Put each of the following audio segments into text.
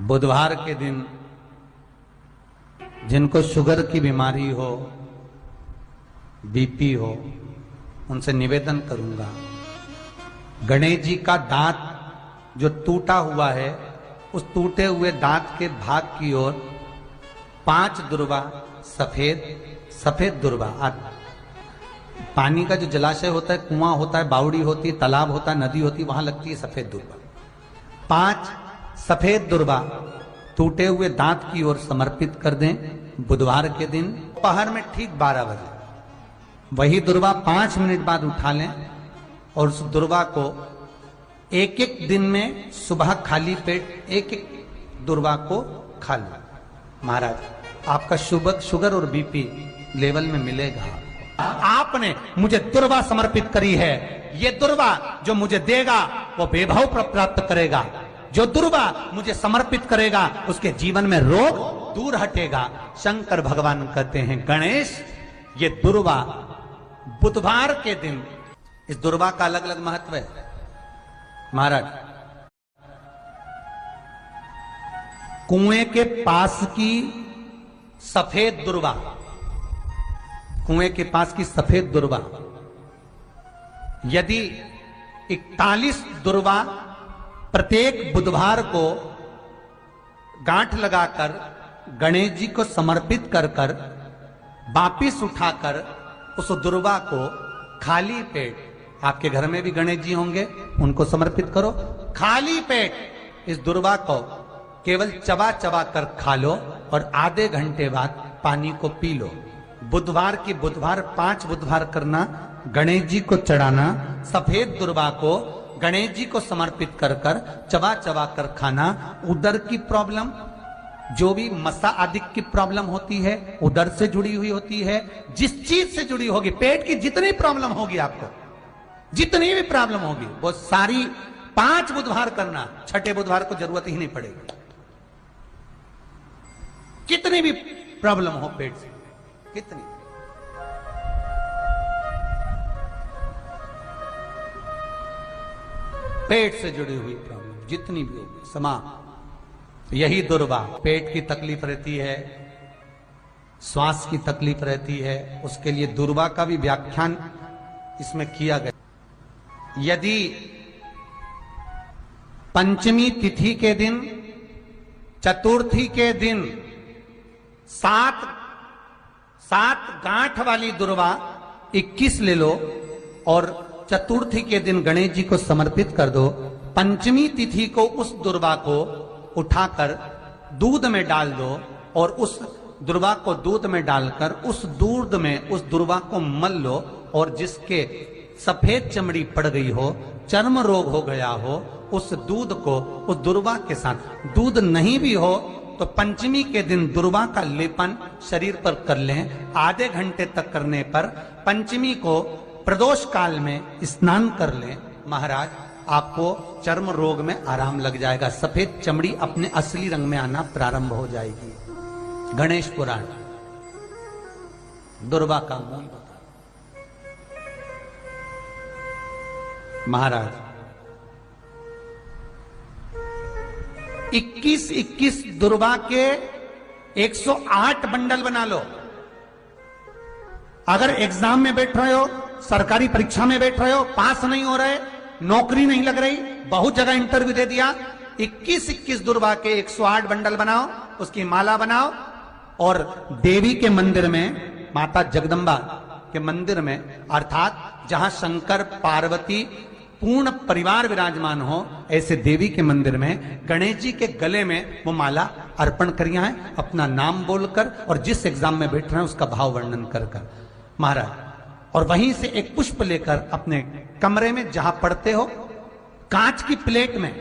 बुधवार के दिन जिनको शुगर की बीमारी हो, बीपी हो, उनसे निवेदन करूंगा, गणेश जी का दांत जो टूटा हुआ है, उस टूटे हुए दांत के भाग की ओर 5 दुर्वा सफेद दुर्वा, पानी का जो जलाशय होता है, कुआं होता है, बावड़ी होती है, तालाब होता है, नदी होती है, वहां लगती है सफेद दुर्वा। 5 सफेद दुर्वा टूटे हुए दांत की ओर समर्पित कर दें बुधवार के दिन दोपहर में ठीक 12 बजे। वही दुर्वा 5 मिनट बाद उठा लें और उस दुर्वा को एक दिन में सुबह खाली पेट एक दुर्वा को खा लें। महाराज आपका शुगर और बीपी लेवल में मिलेगा। आपने मुझे दुर्वा समर्पित करी है, ये दुर्वा जो मुझे देगा वो वैभव प्राप्त करेगा। जो दुर्वा मुझे समर्पित करेगा उसके जीवन में रोग दूर हटेगा। शंकर भगवान कहते हैं, गणेश ये दुर्वा बुधवार के दिन, इस दुर्वा का अलग अलग महत्व है। महाराज कुएं के पास की सफेद दुर्वा, कुएं के पास की सफेद दुर्वा, यदि 41 दुर्वा प्रत्येक बुधवार को गांठ लगाकर गणेश जी को समर्पित कर वापिस उठाकर उस दुर्वा को खाली पेट, आपके घर में भी गणेश जी होंगे, उनको समर्पित करो। खाली पेट इस दुर्वा को केवल चबा चबा कर खा लो और आधे घंटे बाद पानी को पी लो। बुधवार की बुधवार 5 बुधवार करना, गणेश जी को चढ़ाना, सफेद दुर्वा को गणेश जी को समर्पित कर चबा चबा कर खाना। उदर की प्रॉब्लम, जो भी मसा आदि की प्रॉब्लम होती है, उदर से जुड़ी हुई होती है, जिस चीज से जुड़ी होगी, पेट की जितनी प्रॉब्लम होगी, आपको जितनी भी प्रॉब्लम होगी, वो सारी 5 बुधवार करना। 6ठे बुधवार को जरूरत ही नहीं पड़ेगी। कितनी भी प्रॉब्लम हो पेट से, कितनी, पेट से जुड़ी हुई प्रॉब्लम जितनी भी होगी समाप्त। यही दुर्वा, पेट की तकलीफ रहती है, श्वास की तकलीफ रहती है, उसके लिए दुर्वा का भी व्याख्यान इसमें किया गया। यदि पंचमी तिथि के दिन, चतुर्थी के दिन 7 गांठ वाली दुर्वा 21 ले लो और चतुर्थी के दिन गणेश जी को समर्पित कर दो। पंचमी तिथि को उस दुर्वा को उठाकर दूध में डाल दो और उस दुर्वा को दूध में डालकर उस दूध में उस दुर्वा को मल लो, और जिसके सफेद चमड़ी पड़ गई हो, चर्म रोग हो गया हो, उस दूध को उस दुर्वा के साथ, दूध नहीं भी हो तो पंचमी के दिन दुर्वा का लेपन शरीर पर कर लें। आधे घंटे तक करने पर पंचमी को प्रदोष काल में स्नान कर लें। महाराज आपको चर्म रोग में आराम लग जाएगा, सफेद चमड़ी अपने असली रंग में आना प्रारंभ हो जाएगी। गणेश पुराण दुर्वा का मूल बता। महाराज 21 दुर्वा के 108 बंडल बना लो। अगर एग्जाम में बैठ रहे हो, सरकारी परीक्षा में बैठ रहे हो, पास नहीं हो रहे, नौकरी नहीं लग रही, बहुत जगह इंटरव्यू दे दिया, 21 दुर्वा के 108 बंडल बनाओ, उसकी माला बनाओ और देवी के मंदिर में, माता जगदम्बा के मंदिर में, अर्थात जहां शंकर पार्वती पूर्ण परिवार विराजमान हो, ऐसे देवी के मंदिर में गणेश जी के गले में वो माला अर्पण करिया है, अपना नाम बोलकर और जिस एग्जाम में बैठ रहे हैं उसका भाव वर्णन कर महाराज, और वहीं से एक पुष्प लेकर अपने कमरे में जहां पढ़ते हो, कांच की प्लेट में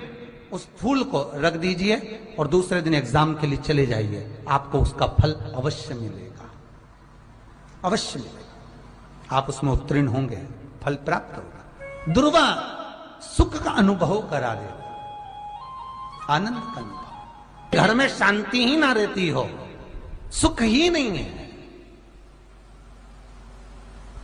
उस फूल को रख दीजिए और दूसरे दिन एग्जाम के लिए चले जाइए। आपको उसका फल अवश्य मिलेगा, अवश्य मिलेगा। आप उसमें उत्तीर्ण होंगे, फल प्राप्त होगा। दुर्वा सुख का अनुभव करा देगा, आनंद का अनुभव। घर में शांति ही ना रहती हो, सुख ही नहीं है,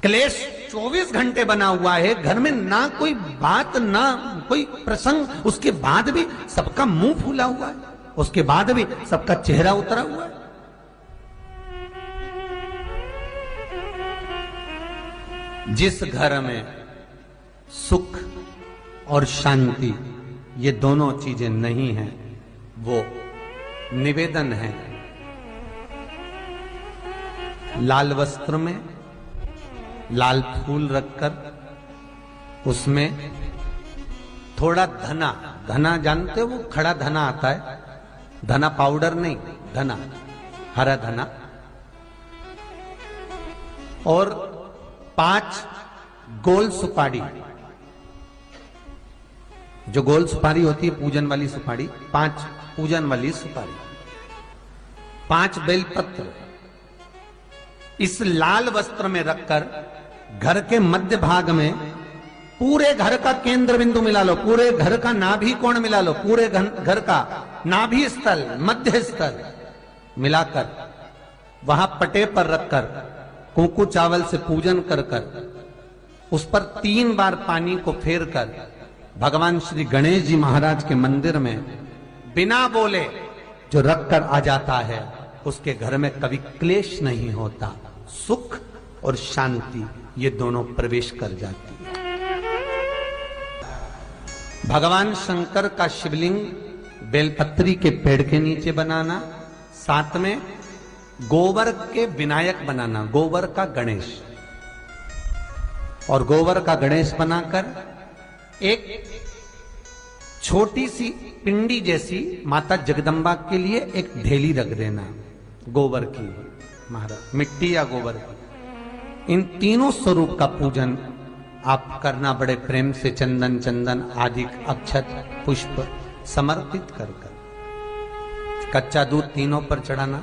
क्लेश 24 घंटे बना हुआ है, घर में ना कोई बात, ना कोई प्रसंग, उसके बाद भी सबका मुंह फूला हुआ है। उसके बाद भी सबका चेहरा उतरा हुआ है। जिस घर में सुख और शांति ये दोनों चीजें नहीं हैं, वो निवेदन है लाल वस्त्र में लाल फूल रखकर उसमें थोड़ा धना, धना जानते हो वो खड़ा धना आता है, धना पाउडर नहीं, धना, हरा धना, और 5 गोल सुपारी, जो गोल सुपारी होती है पूजन वाली सुपारी, 5 पूजन वाली सुपारी, 5 बेलपत्र इस लाल वस्त्र में रखकर घर के मध्य भाग में पूरे घर का केंद्र बिंदु मिला लो, पूरे घर का नाभि कोण मिला लो, पूरे घर का नाभि स्थल, मध्य स्थल मिलाकर वहां पटे पर रखकर कुंकू चावल से पूजन कर कर उस पर 3 बार पानी को फेर कर भगवान श्री गणेश जी महाराज के मंदिर में बिना बोले जो रखकर आ जाता है, उसके घर में कभी क्लेश नहीं होता, सुख और शांति ये दोनों प्रवेश कर जाती है। भगवान शंकर का शिवलिंग बेलपत्री के पेड़ के नीचे बनाना, साथ में गोबर के विनायक बनाना, गोबर का गणेश, और गोबर का गणेश बनाकर एक छोटी सी पिंडी जैसी माता जगदम्बा के लिए एक ढेली रख देना, गोबर की, महाराज मिट्टी या गोबर की। इन तीनों स्वरूप का पूजन आप करना बड़े प्रेम से, चंदन चंदन आदि अक्षत पुष्प समर्पित कर कर। कच्चा दूध तीनों पर चढ़ाना,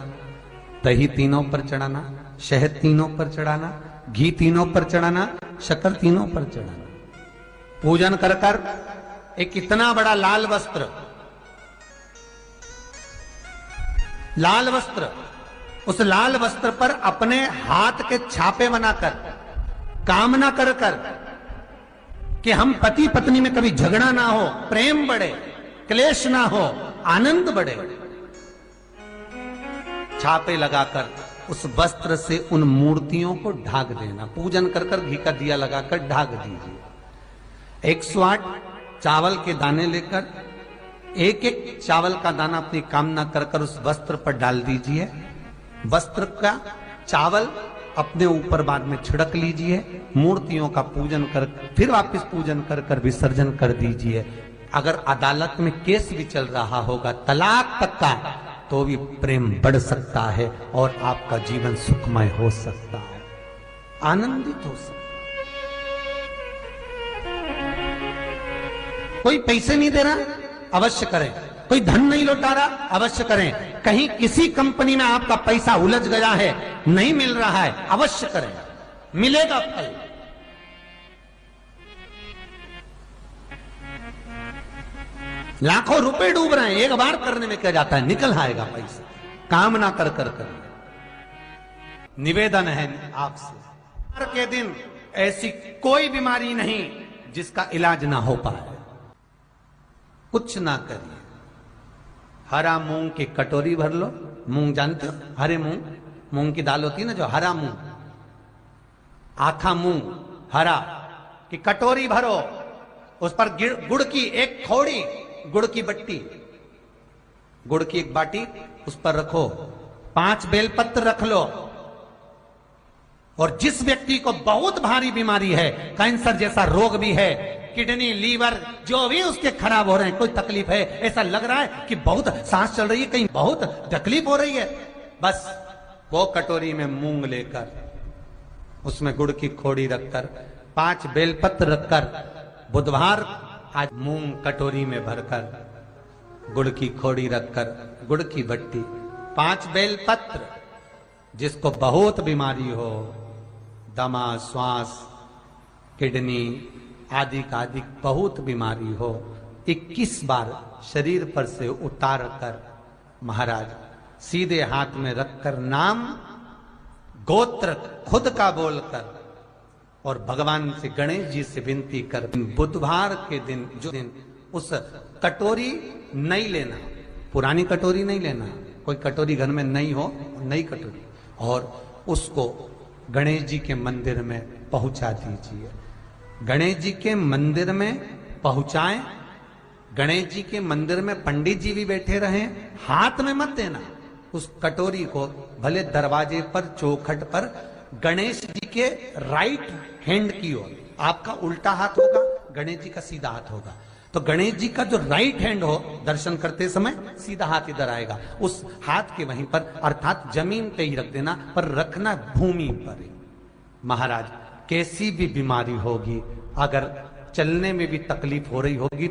दही तीनों पर चढ़ाना, शहद तीनों पर चढ़ाना, घी तीनों पर चढ़ाना, शक्कर तीनों पर चढ़ाना। पूजन कर कर एक इतना बड़ा लाल वस्त्र, लाल वस्त्र, उस लाल वस्त्र पर अपने हाथ के छापे बनाकर कामना कर कर कि हम पति पत्नी में कभी झगड़ा ना हो, प्रेम बढ़े, क्लेश ना हो, आनंद बढ़े, छापे लगाकर उस वस्त्र से उन मूर्तियों को ढाक देना। पूजन कर कर घी का दिया लगाकर ढाक दीजिए। 108 चावल के दाने लेकर एक एक चावल का दाना अपनी कामना कर कर उस वस्त्र पर डाल दीजिए। वस्त्र का चावल अपने ऊपर बाद में छिड़क लीजिए। मूर्तियों का पूजन कर फिर वापस पूजन कर कर विसर्जन कर दीजिए। अगर अदालत में केस भी चल रहा होगा तलाक तक का, तो भी प्रेम बढ़ सकता है और आपका जीवन सुखमय हो सकता है, आनंदित हो सकता है। कोई पैसे नहीं दे रहा, अवश्य करें। कोई धन नहीं लौटा रहा, अवश्य करें। कहीं किसी कंपनी में आपका पैसा उलझ गया है, नहीं मिल रहा है, अवश्य करें, मिलेगा फल। लाखों रुपए डूब रहे हैं, एक बार करने में क्या जाता है, निकल आएगा पैसा। कामना कर कर कर। निवेदन है आपसे, के दिन ऐसी कोई बीमारी नहीं जिसका इलाज ना हो पाए। कुछ ना करिए, हरा मूंग की कटोरी भर लो। मूंग जानते हो, हरे मूंग, मूंग की दाल होती है ना, जो हरा मूंग, आखा मूंग हरा की कटोरी भरो। उस पर गुड़ की एक थोड़ी, गुड़ की बट्टी, गुड़ की एक बाटी उस पर रखो। 5 बेलपत्र रख लो। और जिस व्यक्ति को बहुत भारी बीमारी है, कैंसर जैसा रोग भी है, किडनी, लीवर जो भी उसके खराब हो रहे हैं, कोई तकलीफ है, ऐसा लग रहा है कि बहुत सांस चल रही है, कहीं बहुत तकलीफ हो रही है, बस वो कटोरी में मूंग लेकर उसमें गुड़ की खोड़ी रखकर 5 बेलपत्र रखकर, बुधवार आज मूंग कटोरी में भरकर, गुड़ की खोड़ी रखकर, गुड़ की बट्टी, 5 बेलपत्र। जिसको बहुत बीमारी हो, दमा, श्वास, किडनी आदि का आदि बहुत बीमारी हो, 21 बार शरीर पर से उतार कर महाराज सीधे हाथ में रखकर नाम गोत्र खुद का बोलकर और भगवान से, गणेश जी से विनती कर, बुधवार के दिन, जो दिन उस कटोरी नहीं लेना, पुरानी कटोरी नहीं लेना, कोई कटोरी घर में नहीं हो, नई कटोरी, और उसको गणेश जी के मंदिर में पहुंचा दीजिए। गणेश जी के मंदिर में पहुंचाएं, गणेश जी के मंदिर में पंडित जी भी बैठे रहें, हाथ में मत देना उस कटोरी को, भले दरवाजे पर चौखट पर गणेश जी के राइट हैंड की ओर, आपका उल्टा हाथ होगा, गणेश जी का सीधा हाथ होगा, तो गणेश जी का जो राइट हैंड हो दर्शन करते समय सीधा हाथ इधर आएगा, उस हाथ के वहीं पर अर्थात जमीन पे ही रख देना, पर रखना भूमि पर ही। महाराज कैसी भी बीमारी होगी, अगर चलने में भी तकलीफ हो रही होगी